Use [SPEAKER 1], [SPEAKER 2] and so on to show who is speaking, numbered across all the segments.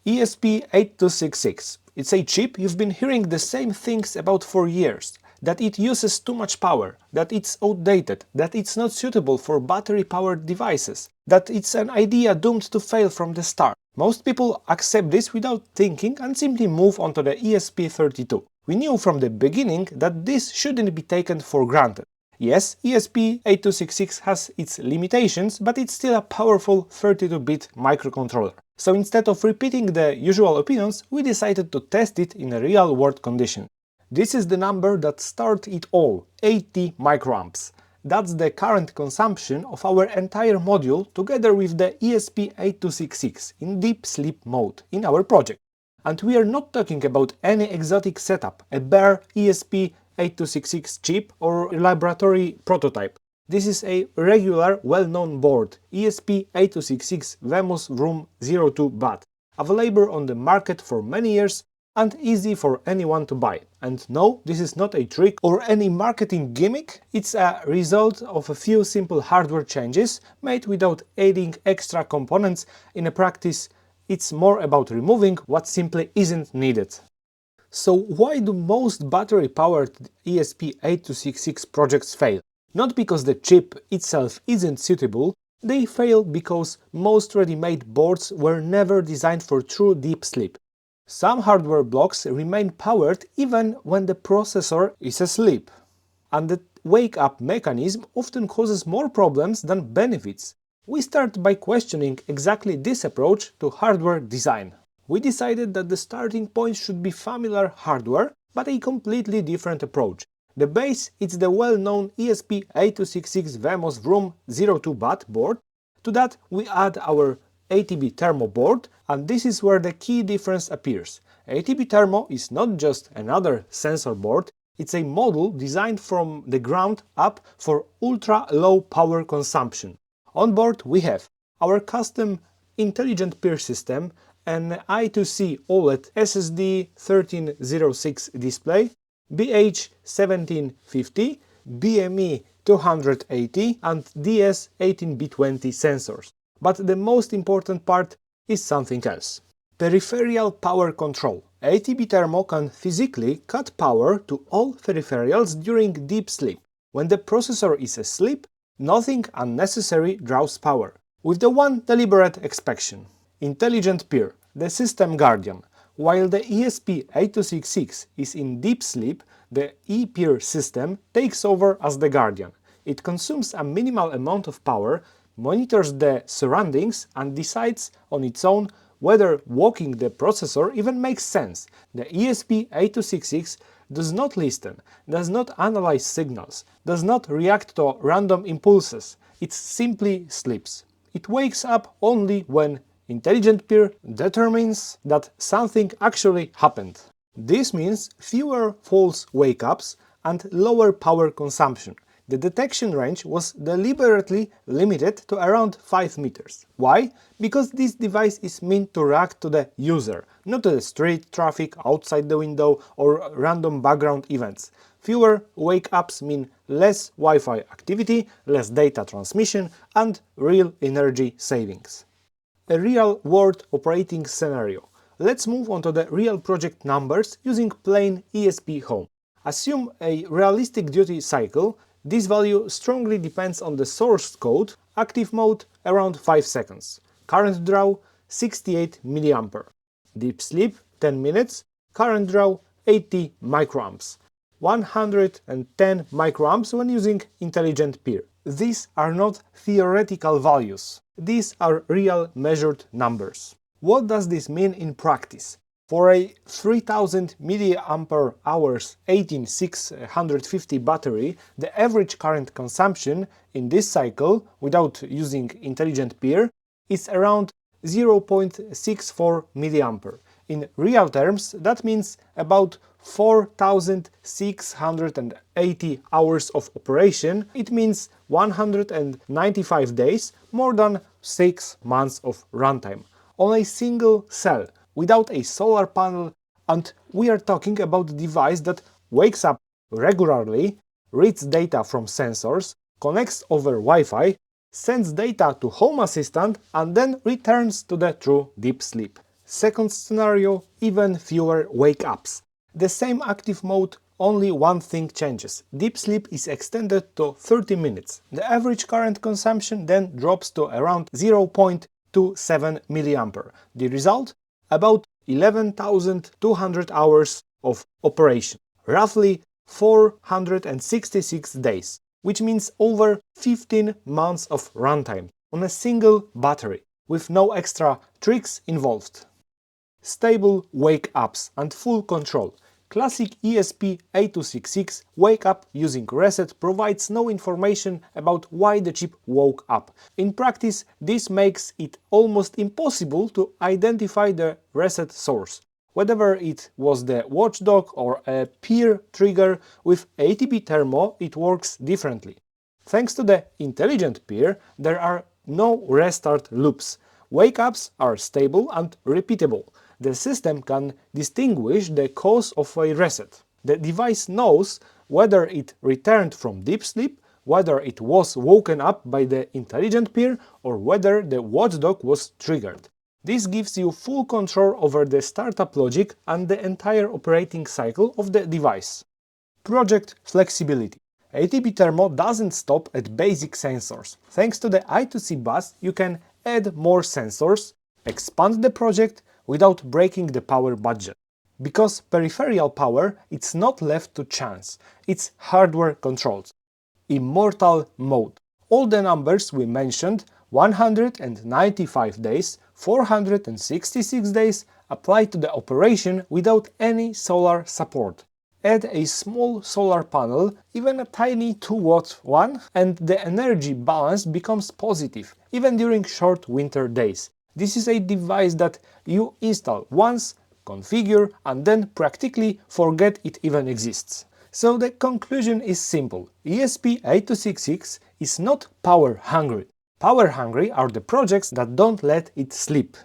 [SPEAKER 1] ESP8266. It's a chip you've been hearing the same things about for years. That it uses too much power, that it's outdated, that it's not suitable for battery-powered devices, that it's an idea doomed to fail from the start. Most people accept this without thinking and simply move on to the ESP32. We knew from the beginning that this shouldn't be taken for granted. Yes, ESP8266 has its limitations, but it's still a powerful 32-bit microcontroller. So instead of repeating the usual opinions, we decided to test it in a real-world condition. This is the number that starts it all, 80 microamps. That's the current consumption of our entire module together with the ESP8266 in deep sleep mode in our project. And we are not talking about any exotic setup, a bare ESP8266 chip or laboratory prototype. This is a regular, well-known board, ESP8266 Venus Room 02 BAT, available on the market for many years and easy for anyone to buy. And no, this is not a trick or any marketing gimmick, it's a result of a few simple hardware changes made without adding extra components. In a practice, it's more about removing what simply isn't needed. So why do most battery-powered ESP8266 projects fail? Not because the chip itself isn't suitable, they fail because most ready-made boards were never designed for true deep sleep. Some hardware blocks remain powered even when the processor is asleep. And the wake-up mechanism often causes more problems than benefits. We start by questioning exactly this approach to hardware design. We decided that the starting point should be familiar hardware, but a completely different approach. The base is the well-known ESP8266 Venus Room 02 BAT board. To that we add our ATB Thermo board, and this is where the key difference appears. ATB Thermo is not just another sensor board, it's a model designed from the ground up for ultra-low power consumption. On board we have our custom Intelligent Peer system, an I2C OLED SSD 1306 display, BH1750, BME 280 and DS18B20 sensors. But the most important part is something else. Peripheral power control. ATB Thermo can physically cut power to all peripherals during deep sleep. When the processor is asleep, nothing unnecessary draws power. With the one deliberate exception. Intelligent Peer, the system guardian. While the ESP8266 is in deep sleep, the ePeer system takes over as the guardian. It consumes a minimal amount of power, monitors the surroundings and decides on its own whether walking the processor even makes sense. The ESP8266 does not listen, does not analyze signals, does not react to random impulses, it simply sleeps. It wakes up only when Intelligent Peer determines that something actually happened. This means fewer false wake-ups and lower power consumption. The detection range was deliberately limited to around 5 meters. Why? Because this device is meant to react to the user, not to the street traffic outside the window or random background events. Fewer wake-ups mean less Wi-Fi activity, less data transmission and real energy savings. A real-world operating scenario. Let's move on to the real project numbers using plain ESP Home. Assume a realistic duty cycle. This value strongly depends on the source code. Active mode around 5 seconds. Current draw 68 mA. Deep sleep 10 minutes. Current draw 80 microamps. 110 microamps when using Intelligent Peer. These are not theoretical values. These are real measured numbers. What does this mean in practice? For a 3000 mAh 18650 battery, the average current consumption in this cycle, without using Intelligent Peer, is around 0.64 mA. In real terms, that means about 4680 hours of operation. It means 195 days, more than 6 months of runtime, on a single cell, without a solar panel, and we are talking about a device that wakes up regularly, reads data from sensors, connects over Wi-Fi, sends data to Home Assistant and then returns to the true deep sleep. Second scenario, even fewer wake-ups. The same active mode, only one thing changes. Deep sleep is extended to 30 minutes. The average current consumption then drops to around 0.27 mA. The result? About 11,200 hours of operation, roughly 466 days, which means over 15 months of runtime on a single battery, with no extra tricks involved. Stable wake-ups and full control. Classic ESP8266 wake-up using reset provides no information about why the chip woke up. In practice, this makes it almost impossible to identify the reset source. Whether it was the watchdog or a peer trigger, with ATB Thermo it works differently. Thanks to the intelligent peer, there are no restart loops. Wake-ups are stable and repeatable. The system can distinguish the cause of a reset. The device knows whether it returned from deep sleep, whether it was woken up by the intelligent peer, or whether the watchdog was triggered. This gives you full control over the startup logic and the entire operating cycle of the device. Project flexibility. ATB Thermo doesn't stop at basic sensors. Thanks to the I2C bus, you can add more sensors, expand the project without breaking the power budget. Because peripheral power is not left to chance, it's hardware controlled. Immortal mode. All the numbers we mentioned, 195 days, 466 days, apply to the operation without any solar support. Add a small solar panel, even a tiny 2-watt one, and the energy balance becomes positive, even during short winter days. This is a device that you install once, configure, and then practically forget it even exists. So the conclusion is simple. ESP8266 is not power hungry. Power hungry are the projects that don't let it sleep.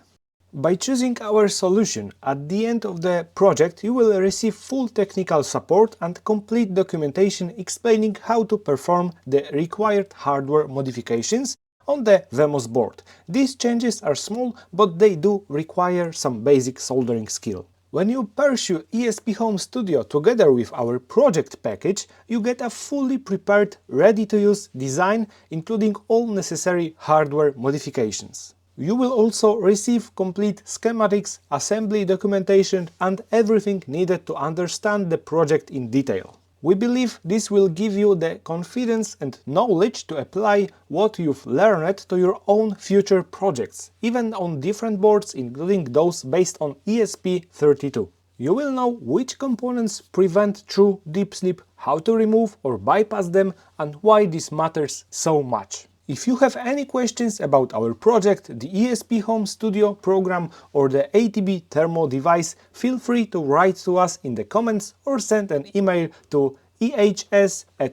[SPEAKER 1] By choosing our solution, at the end of the project you will receive full technical support and complete documentation explaining how to perform the required hardware modifications on the Vemos board. These changes are small, but they do require some basic soldering skill. When you pursue ESP Home Studio together with our project package, you get a fully prepared, ready-to-use design, including all necessary hardware modifications. You will also receive complete schematics, assembly documentation, and everything needed to understand the project in detail. We believe this will give you the confidence and knowledge to apply what you've learned to your own future projects, even on different boards, including those based on ESP32. You will know which components prevent true deep sleep, how to remove or bypass them, and why this matters so much. If you have any questions about our project, the ESP Home Studio program or the ATB Thermo device, feel free to write to us in the comments or send an email to ehs@atnel.pl.